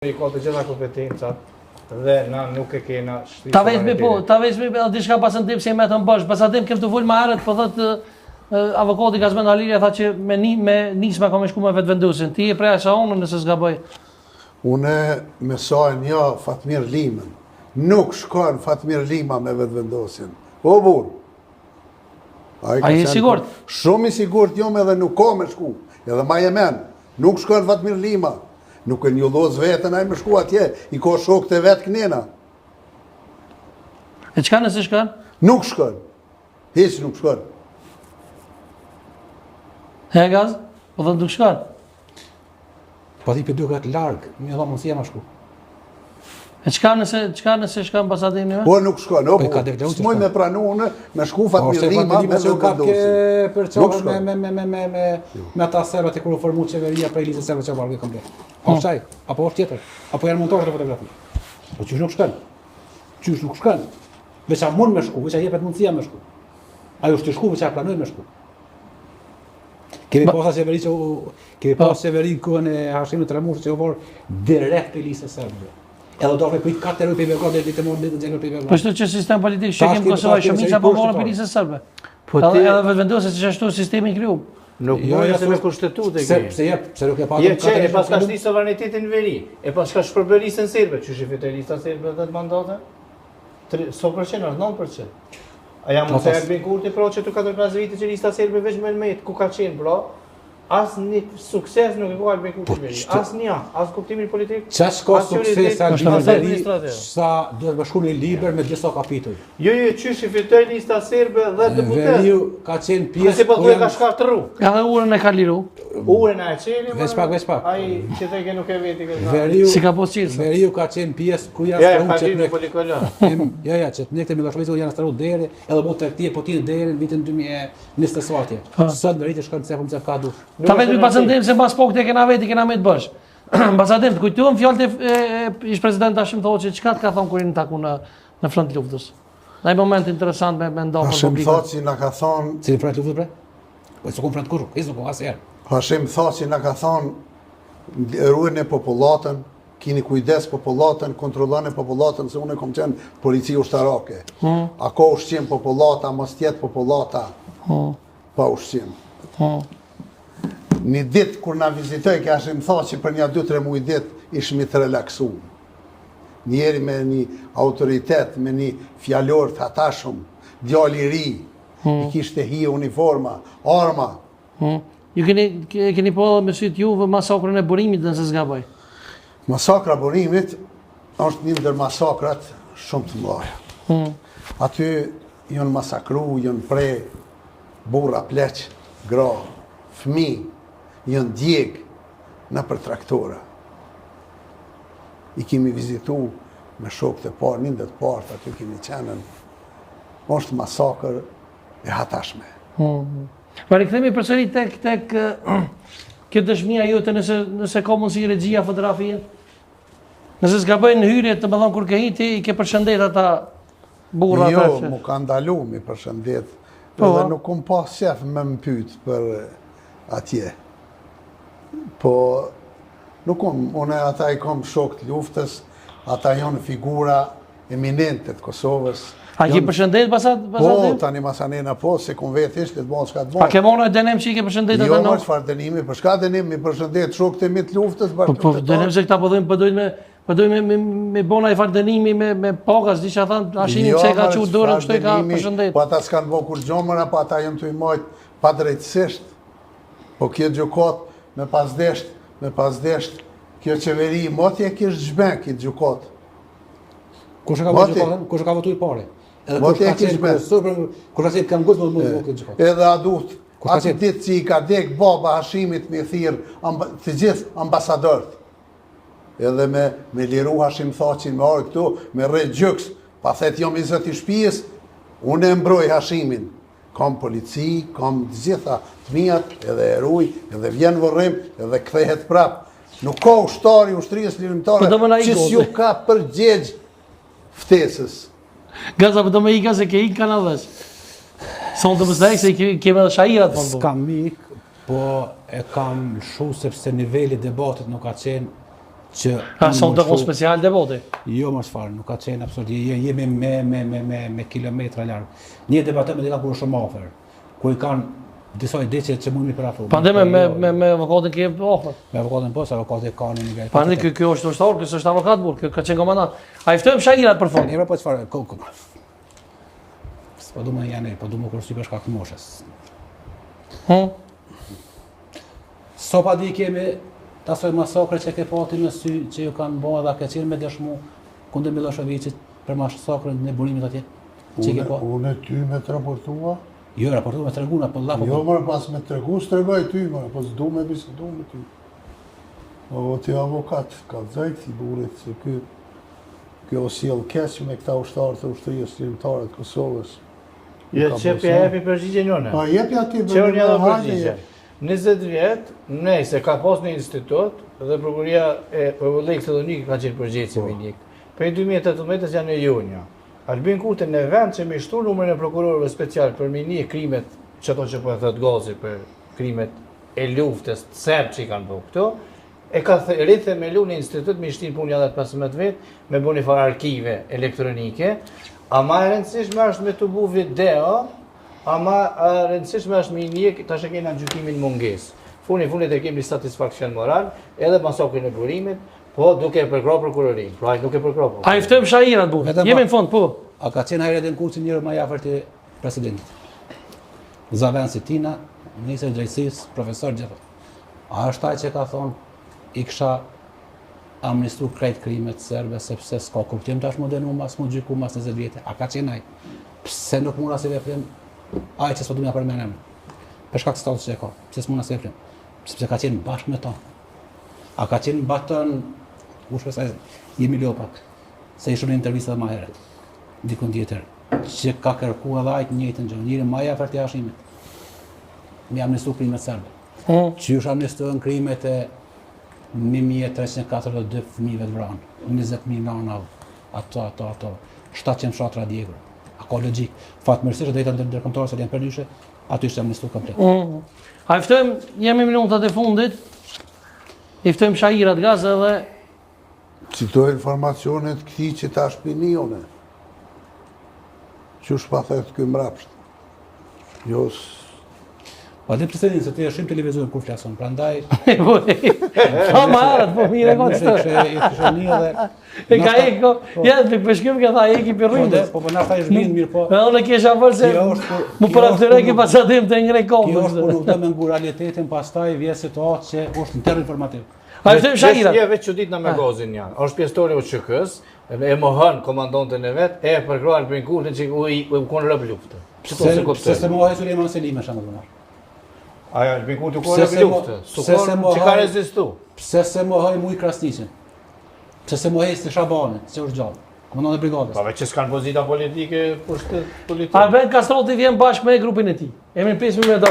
I ka të gjitha kompetencat dhe na nuk e kena shtrisë. Ta veç me diçka pasentim se me të mbash. Pasentim kem të vol më herët, po thot avokati Gazmen Halilja tha që me nisma ka me shku me vetvendosin. Ti e prej sa unë nëse s'gaboj. Unë me sajnë ja Fatmir Limën. Nuk shkon Fatmir Lima me vetvendosin. O burë. A je sigurt? Shumë i sigurt jom edhe nuk ka me shku. Edhe ma jemen. Nuk shkon Fatmir Lima. Nuk e njulloz vetën, a i me shku atje, i ka shok të vetë kënena. E qka nëse shkon? Nuk shkon. Hiç nuk shkon. He Gaz? Po dhe nuk shkon? Po ti për duket largë, mi dha mundësia ma shku. E qka nëse shkon pasatim një? Po nuk shkon, o po, s'moj me pranu unë, me shku Fatmir Lima, me vetvendosin. Nuk shkon. Me ata serbat e kur u formu qeveria prej listë serbat që vargë komplet. A është qaj, apo është tjetër, apo janë montorë të fotografi. Po qysh nuk shkon? Qysh nuk shkon? Veqa mund me shku, veqa jepet mundësia me shku. Ajo është të shku, veqa planoj me shku. Kemi pas qeveri në kohën e Hashimit Ramushit që u vorë direkt për listë serbëve. Edhe do të prit 4 euro për Beograd dhe ditë morën ditë xhelor për Beograd. Po ashtu që sistem politik shekim Kosova shumica po morën për listë serbe. Po ti edhe vetvendoset se ashtu sistemi i kriju. Nuk mund se me kushtetut e ke. Pse nuk e patëm katër e pas ka shti sovranitetin në veri. E pas ka shpërbër listën serbe, që shifitoj lista serbe dhe të mandate? 100% është 9%. A jam mund se Albin Kurti pro që të 4-5 vite që lista serbe veç me në metë, ku ka qenë pro? As një sukses nuk e ka Albin Kurti në veri. As një, as kuptimin politik. Qa s'ka sukses Albin në veri, sa duhet me shku një liber me disa kapitull. Jo, që shifitoj lista serbe dhe deputet. Veriu ka qenë pjesë... Këse po të ka shkartëru. Edhe urën e ka liru. Urën e qeni, Veç pak. Aji që të ke nuk e veti këtë. Si ka posë qilë. Veriu ka qenë pjesë ku janë që të nekte me lashmesu janë staru deri, edhe bo të këtije po tine deri në vitin 2020 atje. Sot në rritë shkën të se ka dush. Ta vetë mi pasendim se mbas po këtë kena me të bësh. Pasendim, të kujtuam fjallët e ish president Hashim Thoçi, çka të ka thonë kur i në taku në front luftës? Në i moment interesant me ndohë Hashim Thoçi na ka thonë... Cili front luftës bre? Po e s'u kom front kurrë, e s'u kom asë erë. Hashim Thoçi na ka thonë, ruajnë popullatën, kini kujdes popullatën, kontrolloni popullatën, se unë kom qenë polici ushtarake. A ka ushqim popullata, mos tjetë populata, pa ushqim. Një ditë kur na vizitoj, ka Hashim Thoçi për një 2-3 muaj ditë ishmi të relaksuar. Njeri me një autoritet, me një fjallor të hatashum, djali i ri, i kishte hije uniforma, arma. Ju keni po me sytë juve masakrën e Burimit nëse s'gaboj? Masakra Burimit është një ndër masakrat shumë të mëdha. Aty janë masakru, janë prej burra, pleq, gra, fëmi, janë djeg në për traktora. I kemi vizitu me shokët e parë, një ndër partë, aty kemi qenën. është masakër e hatashme. Ma rikthemi përsëri tek kjo dëshmia jote nëse ka mundësi regjia fotografie. Nëse s'ka bëjnë hyrje të më thonë kur ke hiti, i ke përshëndet ata burra ata. Jo, mu ka ndalu mi përshëndet. Edhe nuk kom pas qef me më pyt për atje. Po, nuk kom, une ata i kom shok të luftës, ata janë figura eminente të Kosovës. A ki përshëndet pasat? Po, tani masanena po, se kom vetë ishte të bon, s'ka të bon. A ke monë e denim që i ke përshëndet jo, ata më çfarë dënimi, për shka dënim, mi përshëndet shok të mi të luftës, Po, dënim se këta përdojnë me bona i farë dënimi me pagas, di që a thanë, Hashimi pse ka qu dorën, kështu i ka përshëndet. Po ata s'kanë bo kur gjomëra, po ata jënë të i majtë pa drejtësisht. Po kjo gjukat me pasdesht, kjo qeveri i motje kishë zhben këtë gjukat. Kush e ka votu i pare? Edhe kush ka qenë kanë guzë më këtë gjukat? Edhe adut, atë ditë që i ka dek baba Hashimit me thirë të gjithë ambasadorët. Edhe me liru Hashim Thoçin me orë këtu, me rrejt gjyks, pa thet jom i zët i shpijës, unë e mbroj Hashimin. Kam polici, kam të gjitha të mijat, edhe eruj, edhe vjen vërrim, edhe kthehet prap. Nuk ka ushtari, ushtrijës lirimtare, që s'ju ka përgjegj ftesës. Gaza, për do me ika se ke ik kanë adhesh. Son të mësdek se keme dhe shajirat për s'kam ik, po e kam lëshu sepse niveli debatit nuk ka qenë që Son të kon special dhe voti. Jo më çfarë, nuk ka qenë absolutisht. Jemi me kilometra larg. Një debatim me dika kur shumë afër, ku i kanë disa ide që mund mi parafru. Pande me avokatin ke ofër. Me avokatin po, se avokati ka në nivel. Pande kjo është ushtar, kjo është avokat burr, kjo ka qenë komandant. A i ftojmë shahirat për fond. Njëra po çfarë, po du më janë, po du më kursi për shkak të moshës. So pa di kemi tasoj masakre që ke pati në sy që ju kanë bërë dhe ke qenë me dëshmu kundër Miloševićit për masakrën në burimit atje. Që ke po? Unë ty me të raportua? Jo, raportua me treguna, po lapo. Jo, mërë pas me tregu, s'tregoj ty, mërë, po s'du me bisedu me ty. O, ti avokat, ka dzajt i burit, se kjo sjell keq me këta ushtarë të ushtërisë shqiptare të Kosovës. Jo, që jepi përgjigje njëne. Pa, jepi ati Që unë një përgjigje. 20 vjetë, se ka pas një institut dhe prokuria e Republikës Thessaloniki ka qenë përgjegjësi me një. Për 2018 janë në junja. Albin Kurti në vend që me shtu numrin e prokurorëve special për minje krimet, qëto që po e thët Gazi për krimet e luftës të serb që i kanë bërë këto, e ka rritë themelu në institut me shtinë punja dhe 15 vetë, me bu një farë arkive elektronike, ama e rëndësishme është me të bu video, ama rëndësishme është me një, tash e kena gjykimin munges. Funit e kemi satisfakcion moral, edhe masakrin e burimit, po duke e përkro prokurorin, pra nuk e përkro prokurorin. A i ftojmë shahirat bu, jemi në fond, po. A ka qenë hajret e në kursin njërë më jafër të presidentit. Zaven Sitina, Ministri i Drejtësisë, profesor gjithë. A është taj që ka thonë, i kësha amnistu krejt krimet serbe, sepse s'ka kuptim tash më denu mas, më gjyku mas 20 vjetë. A ka qenë aj? Pse nuk mund asë i veprim? Aj që s'po du mja përmenem. Për shkak të status që e ka, pse s'mund asë i veprim? Sepse ka qenë bashkë me ta. A ka qenë batën, u shpesaj, jemi leo pak, se ishë në intervjistë dhe ma heret, dikun tjetër, që ka kërku edhe ajtë njëjtën gjë, njëri ma jafër të jashimit, me amnistu krimet serbe. Që është amnistuën krimet e 1342 fëmijëve të vranë, 20.000 nana, ato, 700 fshatra djegur. A ka logjik. Fatmirësisht drejta ndërkombëtare se janë përndyshe, aty ishte amnistu komplet. A i ftojmë, jemi minutat e fundit, i ftojmë shahirat gazë dhe... Cito informacionet këti që ta shpinione. Që shpa thërë këj mrapsht. Jo Pa dhe përse se ti e shim televizor kur flason, prandaj... Pa marët, po mire këtë të. E ka eko, jetë të përshkym ka tha eki për rrindës. Po nashta e shbinë mirë, po... E unë kisha përë se mu përëftëre ki pasatim të njëre Kjo kompës. është për nuk dhe me nguralitetin, pastaj vje situatë që është në terë informativ. A i ftojmë shahirat. Je veç që ditë në me Gazin janë. është pjestori u QK-s, e mohën komandantën e vetë, e përkro Albin Kurtin që u konë rëbë luftë. Pse se mohaj Sulejman Selime shëmë. Aja, Albin Kurti u konë rëbë luftë. Që ka rezistu. Pse se mohaj Muj Krasniqin. Pse se mohaj Sti Shabanit, që është gjallë. Komandant e brigadës. Pa veç që s'kanë pozita politike, pushtet politike. Albin Kastroti vjen bashkë me grupin e ti. Emri 5 minuta